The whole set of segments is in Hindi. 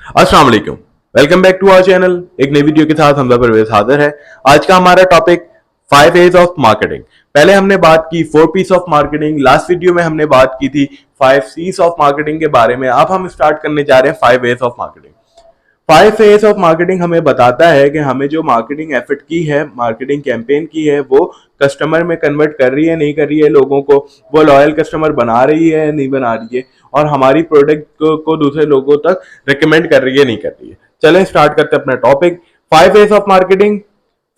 अस्सलाम वालेकुम। Welcome back to our channel. एक नई वीडियो के साथ हमजा परवेज हाजिर है। आज का हमारा टॉपिक 5 एज ऑफ मार्केटिंग। पहले हमने बात की 4 piece of marketing, last video में हमने बात की थी 5 सीज ऑफ मार्केटिंग के बारे में। अब हम स्टार्ट करने जा रहे हैं 5 age of marketing. 5 age of marketing हमें बताता है कि हमें जो मार्केटिंग एफर्ट की है, मार्केटिंग कैंपेन की है, वो कस्टमर में कन्वर्ट कर रही है नहीं कर रही है, लोगों को वो लॉयल कस्टमर बना रही है नहीं बना रही है, और हमारी प्रोडक्ट को दूसरे लोगों तक रिकमेंड कर रही है नहीं कर रही है। चलें स्टार्ट करते हैं अपना टॉपिक। 5 age of marketing.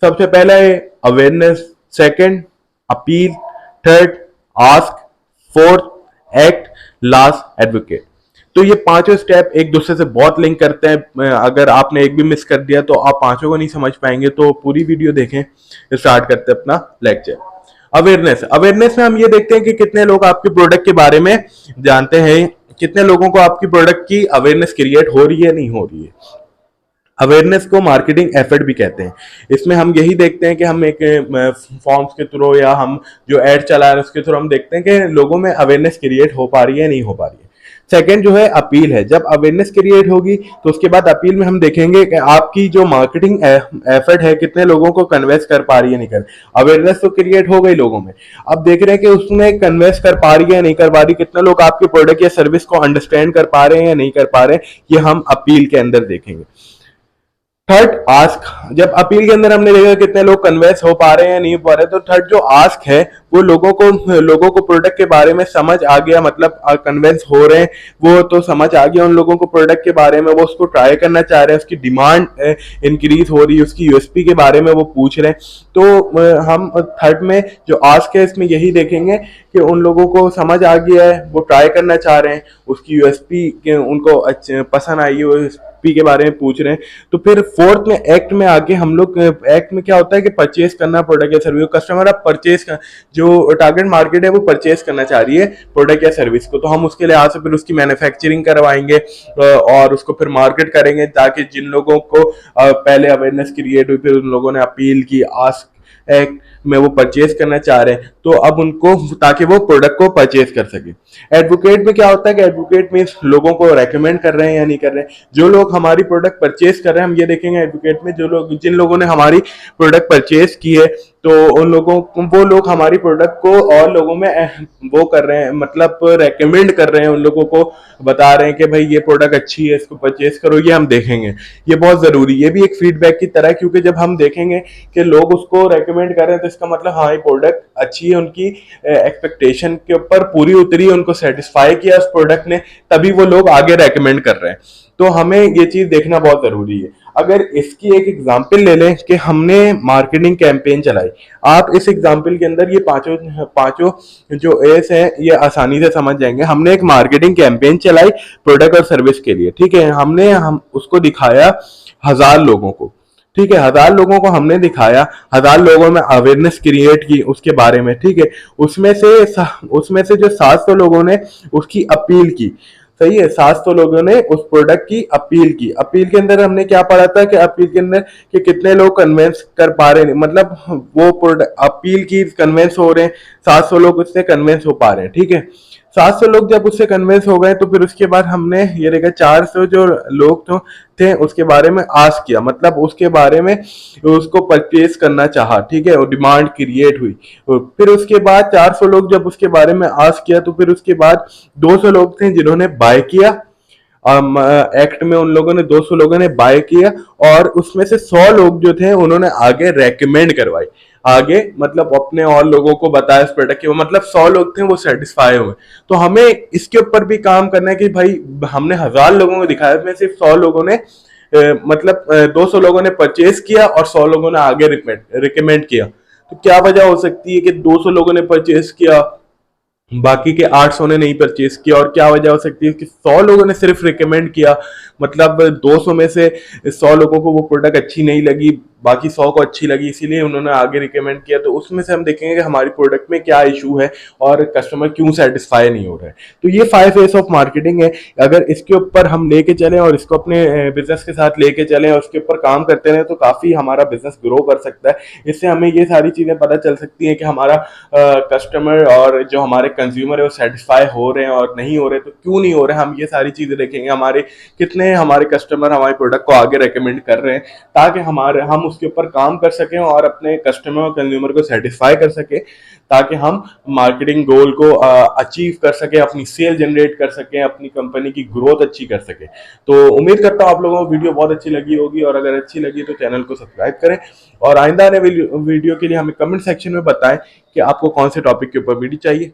सबसे पहला है awareness, second appeal, third ask, fourth act, last advocate. तो ये पांचों स्टेप एक दूसरे से बहुत लिंक करते हैं। अगर आपने एक भी मिस कर दिया तो आप पांचों को नहीं समझ पाएंगे, तो पूरी वीडियो देखें। स्टार्ट करते हैं अपना लेक्चर। अवेयरनेस। अवेयरनेस में हम ये देखते हैं कि कितने लोग आपके प्रोडक्ट के बारे में जानते हैं, कितने लोगों को आपकी प्रोडक्ट की अवेयरनेस क्रिएट हो रही है नहीं हो रही है। अवेयरनेस को मार्केटिंग एफर्ट भी कहते हैं। इसमें हम यही देखते हैं कि हम एक फॉर्म्स के थ्रू या हम जो एड चला रहे हैं उसके थ्रू हम देखते हैं कि लोगों में अवेयरनेस क्रिएट हो पा रही है नहीं हो पा रही है। सेकंड जो है अपील है। जब अवेयरनेस क्रिएट होगी तो उसके बाद अपील में हम देखेंगे कि आपकी जो मार्केटिंग एफर्ट है कितने लोगों को कन्वेंस कर पा रही है नहीं कर। अवेयरनेस तो क्रिएट हो गई लोगों में, अब देख रहे हैं कि उसमें कन्वेंस कर पा रही है नहीं कर पा रही, कितने लोग आपके प्रोडक्ट या सर्विस को अंडरस्टैंड कर पा रहे हैं या नहीं कर पा रहे, ये हम अपील के अंदर देखेंगे। Third ask. जब अपील के अंदर हमने देखा कितने लोग कन्वेंस हो पा रहे हैं नहीं हो पा रहे, तो थर्ड जो आस्क है वो लोगों को प्रोडक्ट के बारे में समझ आ गया, मतलब कन्वेंस हो रहे हैं, वो तो समझ आ गया उन लोगों को प्रोडक्ट के बारे में, वो उसको ट्राई करना चाह रहे हैं, उसकी डिमांड इंक्रीज हो रही है, उसकी यूएसपी के बारे में वो पूछ रहे हैं। तो हम थर्ड में जो आस्क है इसमें यही देखेंगे कि उन लोगों को समझ आ गया है, वो ट्राई करना चाह रहे हैं, उसकी यूएसपी उनको पसंद आई है, पी के बारे में पूछ रहे हैं। तो फिर फोर्थ में एक्ट में आके हम लोग, एक्ट में क्या होता है कि परचेज करना प्रोडक्ट या सर्विस, कस्टमर अब परचेज कर, जो टारगेट मार्केट है वो परचेज करना चाह रही है प्रोडक्ट या सर्विस को, तो हम उसके लिहाज से फिर उसकी मैन्युफैक्चरिंग करवाएंगे और उसको फिर मार्केट करेंगे, ताकि जिन लोगों को पहले अवेयरनेस क्रिएट हुई, फिर उन लोगों ने अपील की, आस्क एक्ट में वो परचेज करना चाह रहे हैं, तो अब उनको, ताकि वो प्रोडक्ट को परचेज कर सके। एडवोकेट में क्या होता है कि एडवोकेट मींस लोगों को रेकमेंड कर रहे हैं या नहीं कर रहे हैं। जो लोग हमारी प्रोडक्ट परचेज कर रहे हैं हम ये देखेंगे एडवोकेट में, जिन लोगों ने हमारी प्रोडक्ट परचेज की है, तो वो लोग हमारी प्रोडक्ट को और लोगों में वो कर रहे हैं, मतलब रेकमेंड कर रहे हैं, उन लोगों को बता रहे हैं कि भाई ये प्रोडक्ट अच्छी है, इसको परचेज करो। ये हम देखेंगे, ये बहुत जरूरी, ये भी एक फीडबैक की तरह है, क्योंकि जब हम देखेंगे कि लोग उसको रेकमेंड कर रहे हैं तो इसका मतलब हाँ ये प्रोडक्ट अच्छी है, उनकी एक्सपेक्टेशन के ऊपर पूरी उतरी, उनको सेटिस्फाई किया उस प्रोडक्ट ने, तभी वो लोग आगे रेकमेंड कर रहे हैं। तो हमें ये चीज देखना बहुत जरूरी है। अगर इसकी एक एग्जांपल ले लें कि हमने मार्केटिंग कैंपेन चलाई, आप इस एग्जांपल के अंदर ये पांचों जो एस हैं ये आसानी से समझ जाएंगे। हमने एक मार्केटिंग कैंपेन चलाई प्रोडक्ट और सर्विस के लिए, ठीक है, हम उसको दिखाया 1000 लोगों को, ठीक है, 1000 लोगों को हमने दिखाया, 1000 लोगों में अवेयरनेस क्रिएट की उसके बारे में, ठीक है। उसमें से जो 700 लोगों ने उसकी अपील की, सही है, 700 लोगों ने उस प्रोडक्ट की अपील की। अपील के अंदर हमने क्या पढ़ा था कि अपील के अंदर कि कितने लोग कन्वेंस कर पा रहे हैं, मतलब वो प्रोडक्ट अपील की कन्वेंस हो रहे हैं, 700 लोग उससे कन्वेंस हो पा रहे हैं, ठीक है। 700 लोग जब उससे कन्वेंस हो गए तो फिर उसके बाद हमने ये देखा 400 जो लोग थे उसके बारे में आस्क किया, मतलब उसके बारे में उसको परचेज करना चाहा, ठीक है, और डिमांड क्रिएट हुई। फिर उसके बाद 400 लोग जब उसके बारे में आस्क किया तो फिर उसके बाद 200 लोग थे जिन्होंने बाय किया। एक्ट में उन लोगों ने 200 लोगों ने बाय किया, और उसमें से 100 लोग जो थे उन्होंने आगे रेकमेंड करवाई, आगे मतलब अपने और लोगों को बताया इस प्रोडक्ट के, मतलब 100 लोग थे वो सेटिस्फाई हुए। तो हमें इसके ऊपर भी काम करना है कि भाई हमने 1000 लोगों को दिखाया, इसमें सिर्फ 100 लोगों ने मतलब 200 लोगों ने परचेज किया और 100 लोगों ने आगे रिकमेंड किया। तो क्या वजह हो सकती है कि 200 लोगों ने परचेज किया, बाकी के 800 ने नहीं परचेज किया, और क्या वजह हो सकती है कि 100 लोगों ने सिर्फ रिकमेंड किया, मतलब 200 में से 100 लोगों को वो प्रोडक्ट अच्छी नहीं लगी, बाकी 100 को अच्छी लगी, इसीलिए उन्होंने आगे रिकमेंड किया। तो उसमें से हम देखेंगे कि हमारी प्रोडक्ट में क्या इशू है और कस्टमर क्यों सेटिस्फाई नहीं हो रहा है। तो ये 5 एज ऑफ मार्केटिंग है। अगर इसके ऊपर हम लेके चलें और इसको अपने बिजनेस के साथ लेके चलें और उसके ऊपर काम करते रहें तो काफी हमारा बिजनेस ग्रो कर सकता है। इससे हमें ये सारी चीजें पता चल सकती हैं कि हमारा कस्टमर और जो हमारे कंज्यूमर है वो सेटिस्फाई हो रहे हैं और नहीं हो रहे, तो क्यों नहीं हो रहे, हम ये सारी चीजें देखेंगे। हमारे कितने हमारे कस्टमर हमारे प्रोडक्ट को आगे रेकमेंड कर रहे हैं, ताकि हम उसके ऊपर काम कर सकें और अपने कस्टमर और कंज्यूमर को सेटिस्फाई कर सके, ताकि हम मार्केटिंग गोल को अचीव कर सके, अपनी सेल जनरेट कर सकें, अपनी कंपनी की ग्रोथ अच्छी कर सके। तो उम्मीद करता हूँ आप लोगों को वीडियो बहुत अच्छी लगी होगी, और अगर अच्छी लगी तो चैनल को सब्सक्राइब करें और आइंदा आने वीडियो के लिए हमें कमेंट सेक्शन में बताएं कि आपको कौन से टॉपिक के ऊपर वीडियो चाहिए।